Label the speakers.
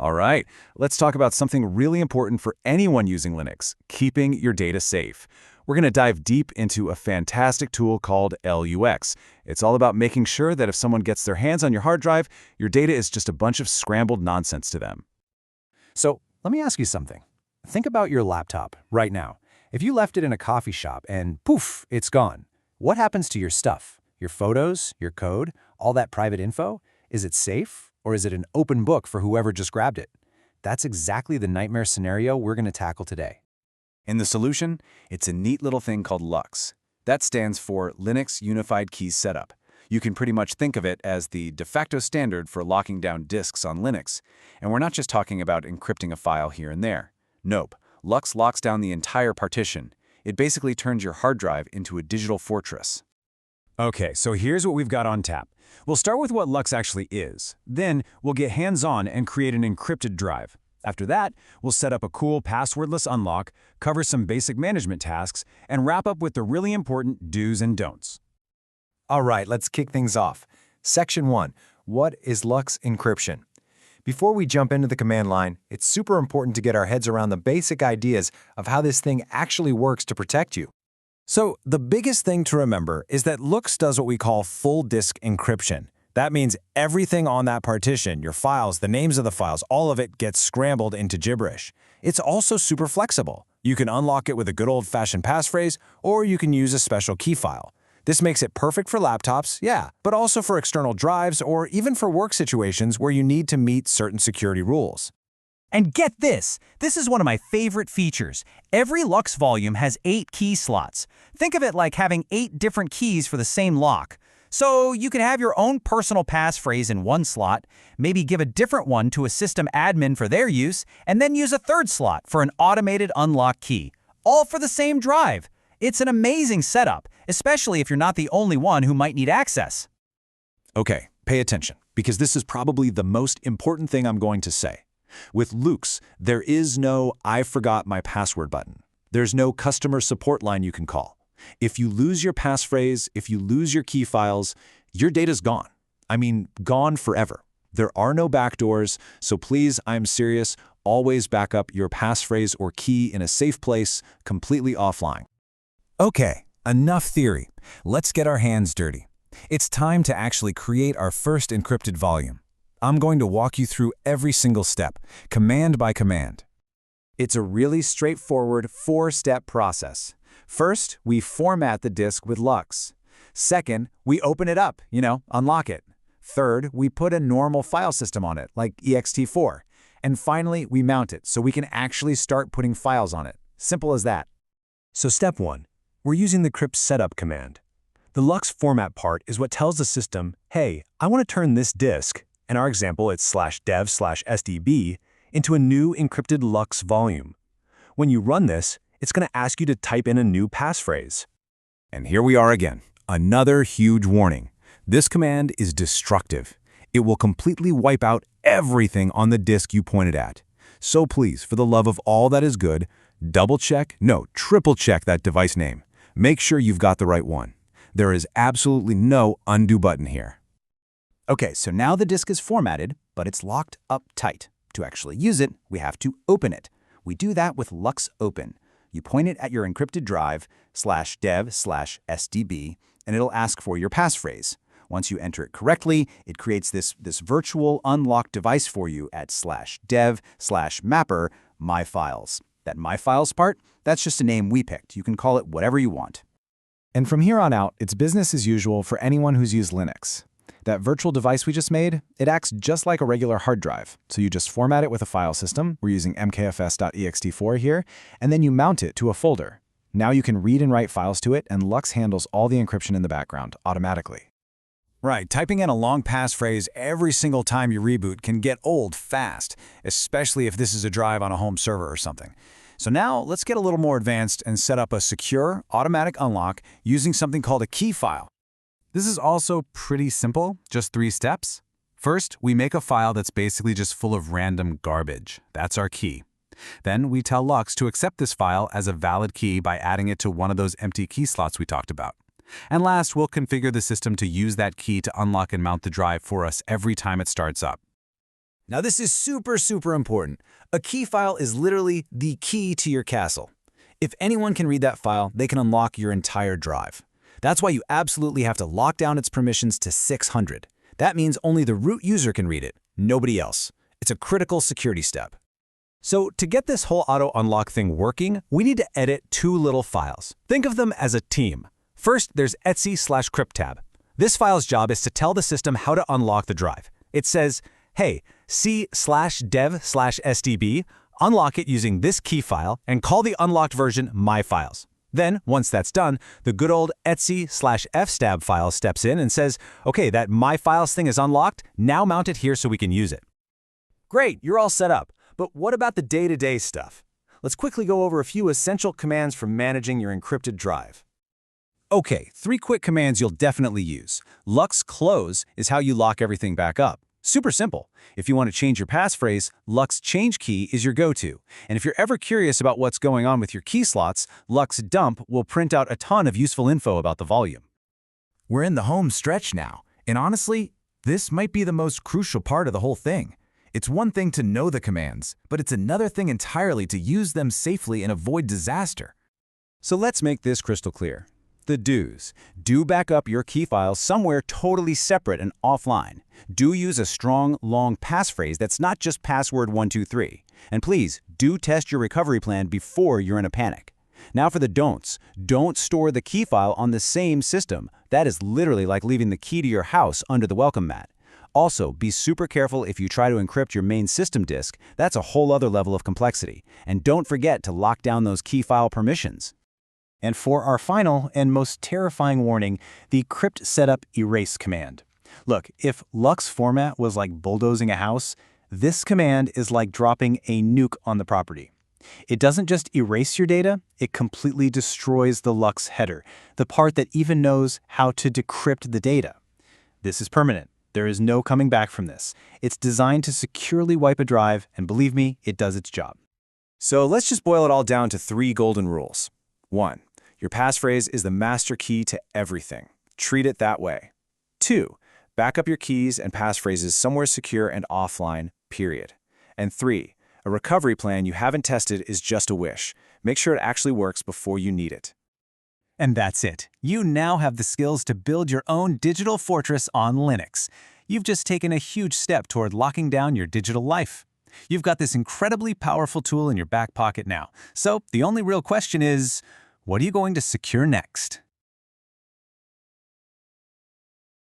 Speaker 1: All right, let's talk about something really important for anyone using Linux, keeping your data safe. We're going to dive deep into a fantastic tool called LUX. It's all about making sure that if someone gets their hands on your hard drive, your data is just a bunch of scrambled nonsense to them.
Speaker 2: So let me ask you something. Think about your laptop right now. If you left it in a coffee shop and poof, it's gone. What happens to your stuff? Your photos, your code, all that private info? Is it safe, or is it an open book for whoever just grabbed it? That's exactly the nightmare scenario we're going to tackle today.
Speaker 1: And the solution? It's a neat little thing called LUX. That stands for Linux Unified Key Setup. You can pretty much think of it as the de facto standard for locking down disks on Linux. And we're not just talking about encrypting a file here and there. Nope. LUX locks down the entire partition. It basically turns your hard drive into a digital fortress.
Speaker 3: Okay, so here's what we've got on tap. We'll start with what LUX actually is. Then we'll get hands-on and create an encrypted drive. After that, we'll set up a cool passwordless unlock, cover some basic management tasks, and wrap up with the really important do's and don'ts.
Speaker 2: All right, let's kick things off. Section 1. What is LUX encryption? Before we jump into the command line, it's super important to get our heads around the basic ideas of how this thing actually works to protect you.
Speaker 3: So the biggest thing to remember is that LUX does what we call full disk encryption. That means everything on that partition, your files, the names of the files, all of it gets scrambled into gibberish. It's also super flexible. You can unlock it with a good old-fashioned passphrase, or you can use a special key file. This makes it perfect for laptops, yeah, but also for external drives or even for work situations where you need to meet certain security rules.
Speaker 4: And get this! This is one of my favorite features. Every LUX volume has 8 key slots. Think of it like having 8 different keys for the same lock. So you can have your own personal passphrase in one slot, maybe give a different one to a system admin for their use, and then use a third slot for an automated unlock key, all for the same drive. It's an amazing setup, especially if you're not the only one who might need access.
Speaker 1: Okay, pay attention, because this is probably the most important thing I'm going to say. With LUX, there is no "I forgot my password" button. There's no customer support line you can call. If you lose your passphrase, if you lose your key files, your data's gone. I mean, gone forever. There are no backdoors, so please, I'm serious, always back up your passphrase or key in a safe place, completely offline.
Speaker 3: Okay, enough theory. Let's get our hands dirty. It's time to actually create our first encrypted volume. I'm going to walk you through every single step, command by command.
Speaker 1: It's a really straightforward 4-step process. First, we format the disk with LUX. Second, we open it up, unlock it. Third, we put a normal file system on it, like ext4. And finally, we mount it so we can actually start putting files on it. Simple as that.
Speaker 2: So step 1, we're using the crypt setup command. The LUX format part is what tells the system, hey, I want to turn this disk, in our example it's /dev/sdb, into a new encrypted LUX volume. When you run this, it's going to ask you to type in a new passphrase.
Speaker 3: And here we are again, another huge warning. This command is destructive. It will completely wipe out everything on the disk you pointed at. So please, for the love of all that is good, triple check that device name. Make sure you've got the right one. There is absolutely no undo button here.
Speaker 4: Okay, so now the disk is formatted, but it's locked up tight. To actually use it, we have to open it. We do that with LUX open. You point it at your encrypted drive, /dev/sdb, and it'll ask for your passphrase. Once you enter it correctly, it creates this virtual unlocked device for you at /dev/mapper myfiles. That myfiles part, that's just a name we picked. You can call it whatever you want.
Speaker 1: And from here on out, it's business as usual for anyone who's used Linux. That virtual device we just made, it acts just like a regular hard drive. So you just format it with a file system. We're using mkfs.ext4 here, and then you mount it to a folder. Now you can read and write files to it, and LUX handles all the encryption in the background automatically.
Speaker 3: Right, typing in a long passphrase every single time you reboot can get old fast, especially if this is a drive on a home server or something. So now let's get a little more advanced and set up a secure, automatic unlock using something called a key file. This is also pretty simple, just 3 steps. First, we make a file that's basically just full of random garbage. That's our key. Then we tell LUX to accept this file as a valid key by adding it to one of those empty key slots we talked about. And last, we'll configure the system to use that key to unlock and mount the drive for us every time it starts up. Now this is super important. A key file is literally the key to your castle. If anyone can read that file, they can unlock your entire drive. That's why you absolutely have to lock down its permissions to 600. That means only the root user can read it, nobody else. It's a critical security step.
Speaker 2: So to get this whole auto unlock thing working, we need to edit two little files. Think of them as a team. First, there's etc/crypttab. This file's job is to tell the system how to unlock the drive. It says, hey, c/dev/sdb, unlock it using this key file and call the unlocked version myfiles. Then, once that's done, the good old etc/fstab file steps in and says, okay, that myfiles thing is unlocked, now mount it here so we can use it. Great, you're all set up. But what about the day-to-day stuff? Let's quickly go over a few essential commands for managing your encrypted drive.
Speaker 3: Okay, 3 quick commands you'll definitely use. Lux close is how you lock everything back up. Super simple. If you want to change your passphrase, Lux change key is your go-to. And if you're ever curious about what's going on with your key slots, Lux dump will print out a ton of useful info about the volume.
Speaker 5: We're in the home stretch now, and honestly, this might be the most crucial part of the whole thing. It's one thing to know the commands, but it's another thing entirely to use them safely and avoid disaster.
Speaker 3: So let's make this crystal clear. The do's. Do back up your key files somewhere totally separate and offline. Do use a strong, long passphrase that's not just password 123. And please, do test your recovery plan before you're in a panic. Now for the don'ts. Don't store the key file on the same system. That is literally like leaving the key to your house under the welcome mat. Also, be super careful if you try to encrypt your main system disk. That's a whole other level of complexity. And don't forget to lock down those key file permissions.
Speaker 2: And for our final and most terrifying warning, the crypt setup erase command. Look, if Lux format was like bulldozing a house, this command is like dropping a nuke on the property. It doesn't just erase your data, it completely destroys the Lux header, the part that even knows how to decrypt the data. This is permanent. There is no coming back from this. It's designed to securely wipe a drive, and believe me, it does its job.
Speaker 1: So let's just boil it all down to 3 golden rules. 1. Your passphrase is the master key to everything. Treat it that way. 2. Back up your keys and passphrases somewhere secure and offline, period. And 3. A recovery plan you haven't tested is just a wish. Make sure it actually works before you need it.
Speaker 4: And that's it. You now have the skills to build your own digital fortress on Linux. You've just taken a huge step toward locking down your digital life. You've got this incredibly powerful tool in your back pocket now. So the only real question is, what are you going to secure next?